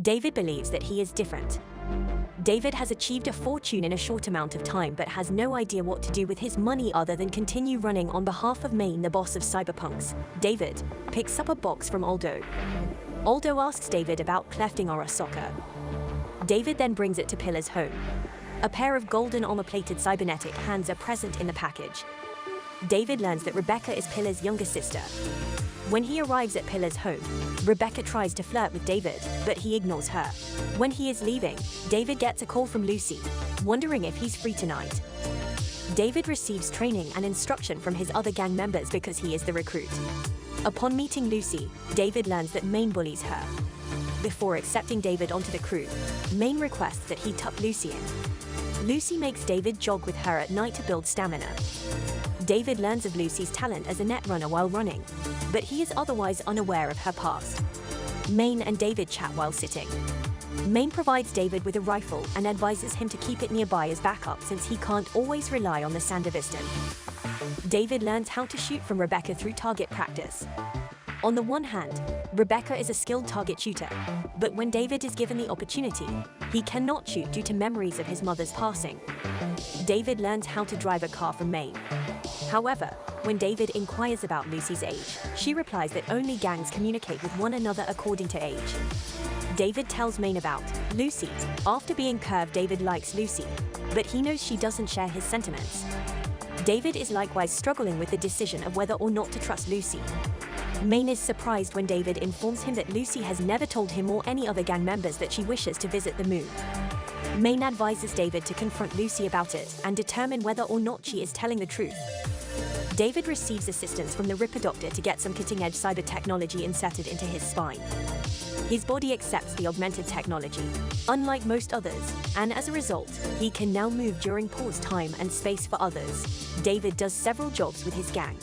David believes that he is different. David has achieved a fortune in a short amount of time but has no idea what to do with his money other than continue running on behalf of Main, the boss of Cyberpunks. David picks up a box from Aldo. Aldo asks David about clefting Arasaka. David then brings it to Pillar's home. A pair of golden armor-plated cybernetic hands are present in the package. David learns that Rebecca is Pillar's younger sister. When he arrives at Pillar's home, Rebecca tries to flirt with David, but he ignores her. When he is leaving, David gets a call from Lucy, wondering if he's free tonight. David receives training and instruction from his other gang members because he is the recruit. Upon meeting Lucy, David learns that Main bullies her. Before accepting David onto the crew, Main requests that he tuck Lucy in. Lucy makes David jog with her at night to build stamina. David learns of Lucy's talent as a netrunner while running, but he is otherwise unaware of her past. Main and David chat while sitting. Main provides David with a rifle and advises him to keep it nearby as backup since he can't always rely on the Sandevistan. David learns how to shoot from Rebecca through target practice. On the one hand, Rebecca is a skilled target shooter, but when David is given the opportunity, he cannot shoot due to memories of his mother's passing. David learns how to drive a car from Main. However, when David inquires about Lucy's age, she replies that only gangs communicate with one another according to age. David tells Main about Lucy. After being curved, David likes Lucy, but he knows she doesn't share his sentiments. David is likewise struggling with the decision of whether or not to trust Lucy. Main is surprised when David informs him that Lucy has never told him or any other gang members that she wishes to visit the moon. Main advises David to confront Lucy about it and determine whether or not she is telling the truth. David receives assistance from the ripperdoc to get some cutting-edge cyber technology inserted into his spine. His body accepts the augmented technology, unlike most others, and as a result, he can now move during pause time and space for others. David does several jobs with his gang.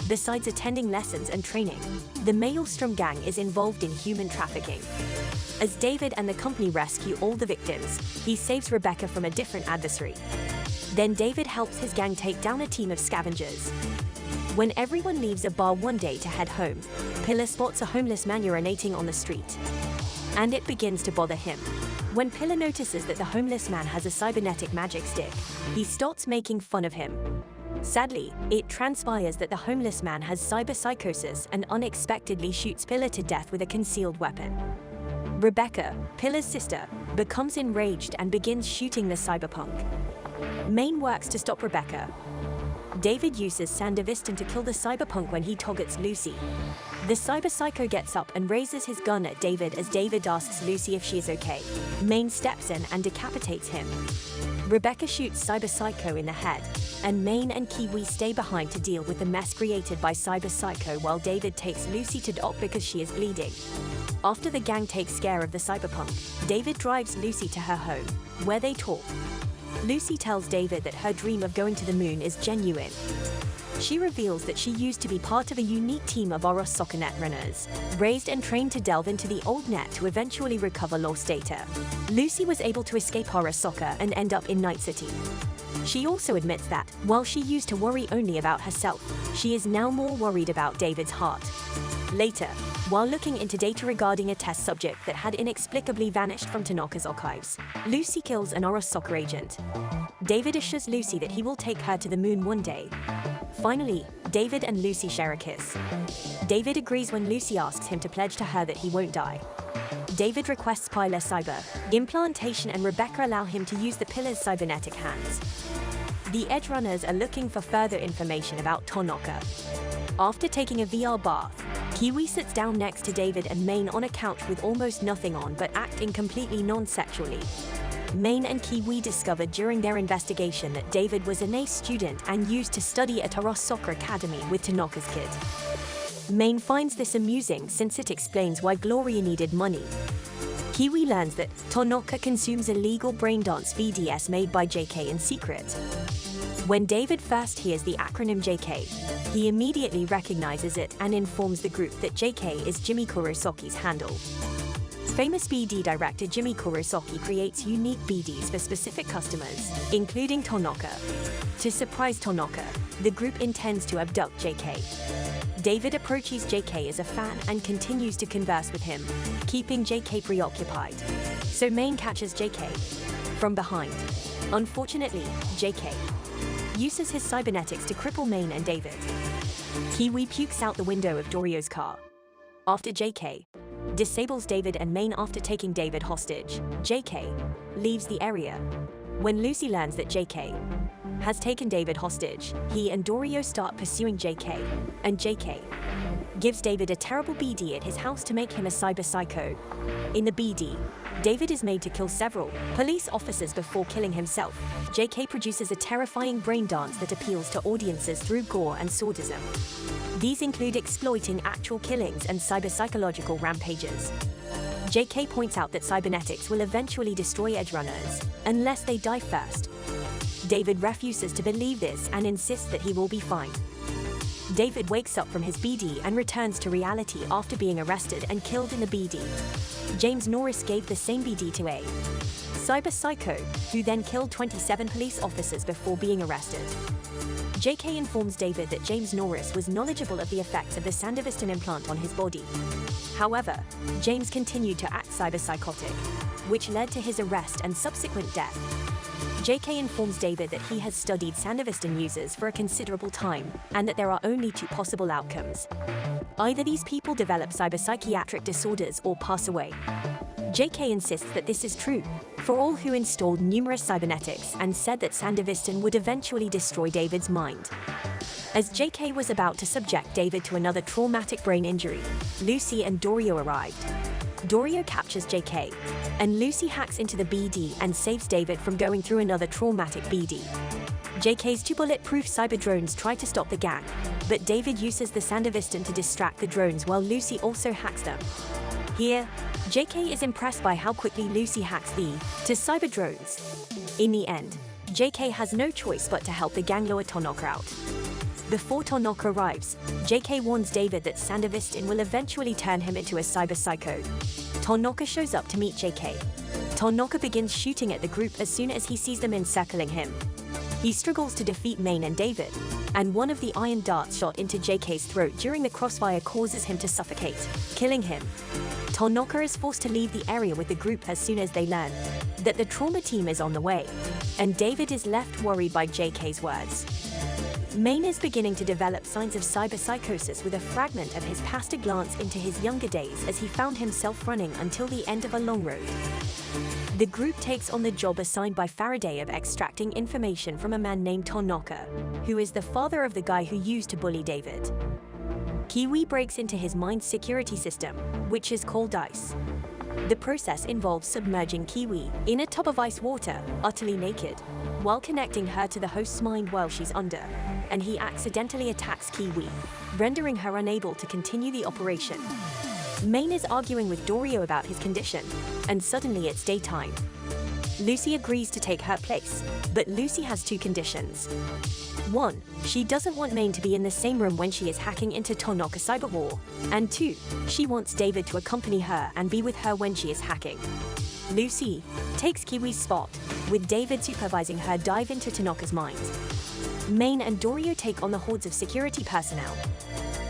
Besides attending lessons and training, the Maelstrom gang is involved in human trafficking. As David and the company rescue all the victims, he saves Rebecca from a different adversary. Then David helps his gang take down a team of scavengers. When everyone leaves a bar one day to head home, Pillar spots a homeless man urinating on the street. And it begins to bother him. When Pillar notices that the homeless man has a cybernetic magic stick, he starts making fun of him. Sadly, it transpires that the homeless man has cyberpsychosis and unexpectedly shoots Pillar to death with a concealed weapon. Rebecca, Pillar's sister, becomes enraged and begins shooting the cyberpunk. Main works to stop Rebecca. David uses Sandevistan to kill the cyberpunk when he targets Lucy. The cyberpsycho gets up and raises his gun at David as David asks Lucy if she is okay. Main steps in and decapitates him. Rebecca shoots cyberpsycho in the head, and Main and Kiwi stay behind to deal with the mess created by cyberpsycho while David takes Lucy to dock because she is bleeding. After the gang takes care of the cyberpunk, David drives Lucy to her home, where they talk. Lucy tells David that her dream of going to the moon is genuine. She reveals that she used to be part of a unique team of Arasaka netrunners, raised and trained to delve into the old net to eventually recover lost data. Lucy was able to escape Arasaka and end up in Night City. She also admits that, while she used to worry only about herself, she is now more worried about David's heart. Later, while looking into data regarding a test subject that had inexplicably vanished from Tanaka's archives, Lucy kills an Arasaka agent. David assures Lucy that he will take her to the moon one day. Finally, David and Lucy share a kiss. David agrees when Lucy asks him to pledge to her that he won't die. David requests Pillar cyber implantation and Rebecca allow him to use the Pillar's cybernetic hands. The Edgerunners are looking for further information about Tanaka. After taking a VR bath, Kiwi sits down next to David and Main on a couch with almost nothing on but acting completely non-sexually. Main and Kiwi discovered during their investigation that David was an A student and used to study at Arasaka Academy with Tanaka's kid. Main finds this amusing since it explains why Gloria needed money. Kiwi learns that Tanaka consumes illegal braindance VDS made by JK in secret. When David first hears the acronym JK, he immediately recognizes it and informs the group that JK is Jimmy Kurosaki's handle. Famous BD director Jimmy Kurosaki creates unique BDs for specific customers, including Tanaka. To surprise Tanaka, the group intends to abduct JK. David approaches JK as a fan and continues to converse with him, keeping JK preoccupied. So Main catches JK from behind. Unfortunately, JK uses his cybernetics to cripple Main and David. Kiwi pukes out the window of Dorio's car. After JK disables David and Main after taking David hostage, JK leaves the area. When Lucy learns that JK has taken David hostage, he and Dorio start pursuing JK, and JK gives David a terrible BD at his house to make him a cyber psycho. In the BD, David is made to kill several police officers before killing himself. JK produces a terrifying brain dance that appeals to audiences through gore and sadism. These include exploiting actual killings and cyber-psychological rampages. JK points out that cybernetics will eventually destroy Edgerunners, unless they die first. David refuses to believe this and insists that he will be fine. David wakes up from his BD and returns to reality after being arrested and killed in the BD. James Norris gave the same BD to a cyber psycho, who then killed 27 police officers before being arrested. JK informs David that James Norris was knowledgeable of the effects of the Sandevistan implant on his body. However, James continued to act cyber-psychotic, which led to his arrest and subsequent death. JK informs David that he has studied Sandevistan users for a considerable time, and that there are only two possible outcomes. Either these people develop cyber-psychiatric disorders or pass away. JK insists that this is true for all who installed numerous cybernetics and said that Sandevistan would eventually destroy David's mind. As JK was about to subject David to another traumatic brain injury, Lucy and Dorio arrived. Dorio captures JK, and Lucy hacks into the BD and saves David from going through another traumatic BD. JK's two bulletproof cyber drones try to stop the gang, but David uses the Sandevistan to distract the drones while Lucy also hacks them. Here, JK is impressed by how quickly Lucy hacks the cyber drones. In the end, JK has no choice but to help the gang lure Tanaka out. Before Tanaka arrives, JK warns David that Sandevistan will eventually turn him into a cyber psycho. Tanaka shows up to meet JK. Tanaka begins shooting at the group as soon as he sees them encircling him. He struggles to defeat Main and David, and one of the iron darts shot into JK's throat during the crossfire causes him to suffocate, killing him. Tanaka is forced to leave the area with the group as soon as they learn that the trauma team is on the way, and David is left worried by JK's words. Main is beginning to develop signs of cyberpsychosis with a fragment of his past, a glance into his younger days as he found himself running until the end of a long road. The group takes on the job assigned by Faraday of extracting information from a man named Tanaka, who is the father of the guy who used to bully David. Kiwi breaks into his mind's security system, which is called ice. The process involves submerging Kiwi in a tub of ice water, utterly naked, while connecting her to the host's mind while she's under, and he accidentally attacks Kiwi, rendering her unable to continue the operation. Main is arguing with Dorio about his condition, and suddenly it's daytime. Lucy agrees to take her place, but Lucy has two conditions. 1. She doesn't want Main to be in the same room when she is hacking into Tanaka's cyber wall, and 2. She wants David to accompany her and be with her when she is hacking. Lucy takes Kiwi's spot, with David supervising her dive into Tanaka's mind. Main and Dorio take on the hordes of security personnel.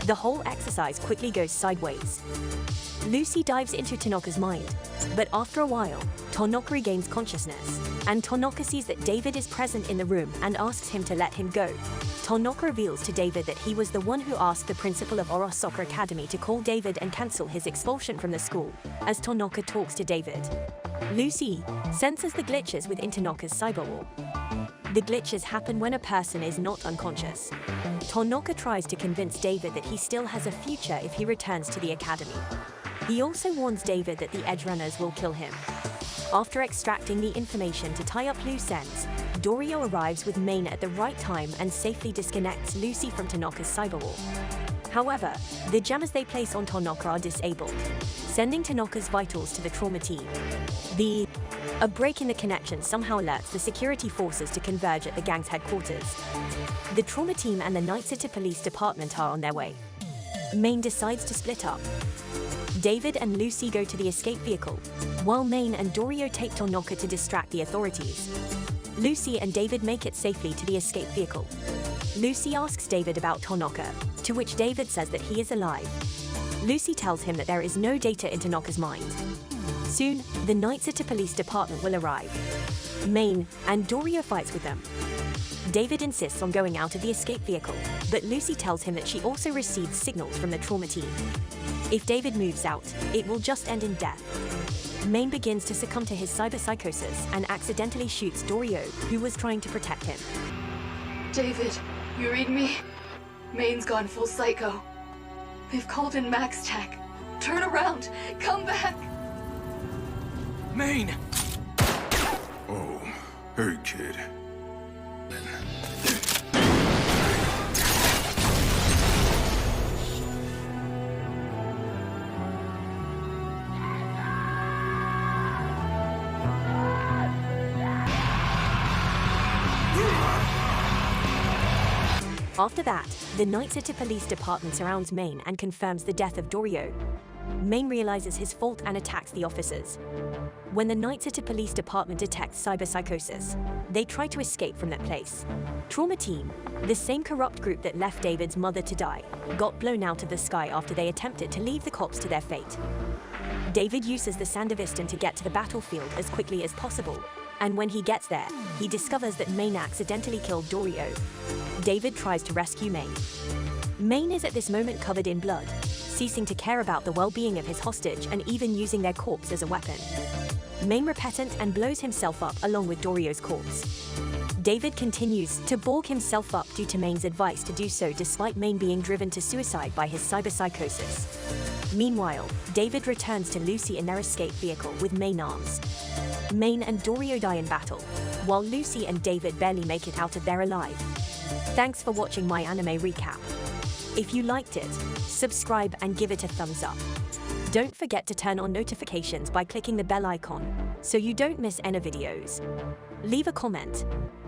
The whole exercise quickly goes sideways. Lucy dives into Tanaka's mind, but after a while, Tanaka regains consciousness, and Tanaka sees that David is present in the room and asks him to let him go. Tanaka reveals to David that he was the one who asked the principal of Arasaka Academy to call David and cancel his expulsion from the school, as Tanaka talks to David. Lucy senses the glitches within Tanaka's cyber wall. The glitches happen when a person is not unconscious. Tanaka tries to convince David that he still has a future if he returns to the academy. He also warns David that the Edgerunners will kill him. After extracting the information to tie up loose ends, Dorio arrives with Main at the right time and safely disconnects Lucy from Tanaka's cyber wall. However, the jammers they place on Tanaka are disabled, sending Tanaka's vitals to the trauma team. A break in the connection somehow alerts the security forces to converge at the gang's headquarters. The trauma team and the Night City Police Department are on their way. Main decides to split up. David and Lucy go to the escape vehicle, while Main and Dorio take Tanaka to distract the authorities. Lucy and David make it safely to the escape vehicle. Lucy asks David about Tanaka, to which David says that he is alive. Lucy tells him that there is no data in Tanaka's mind. Soon, the Night City Police Department will arrive. Main and Dorio fights with them. David insists on going out of the escape vehicle, but Lucy tells him that she also received signals from the trauma team. If David moves out, it will just end in death. Main begins to succumb to his cyberpsychosis and accidentally shoots Dorio, who was trying to protect him. David, you read me? Main's gone full psycho. They've called in Max Tech. Turn around! Come back! Main! Oh, hey kid. After that, the Night City Police Department surrounds Main and confirms the death of Dorio. Main realizes his fault and attacks the officers. When the Night City Police Department detects cyberpsychosis, they try to escape from that place. Trauma Team, the same corrupt group that left David's mother to die, got blown out of the sky after they attempted to leave the cops to their fate. David uses the Sandevistan to get to the battlefield as quickly as possible, and when he gets there, he discovers that Main accidentally killed Dorio. David tries to rescue Main. Main is at this moment covered in blood, ceasing to care about the well-being of his hostage and even using their corpse as a weapon. Main repentant and blows himself up along with Dorio's corpse. David continues to borg himself up due to Main's advice to do so despite Main being driven to suicide by his cyberpsychosis. Meanwhile, David returns to Lucy in their escape vehicle with Main arms. Main and Dorio die in battle, while Lucy and David barely make it out of there alive. Thanks for watching my anime recap. If you liked it, subscribe and give it a thumbs up. Don't forget to turn on notifications by clicking the bell icon, so you don't miss any videos. Leave a comment.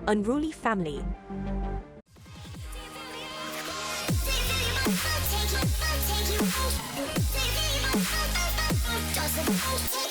Unruly Family. Take you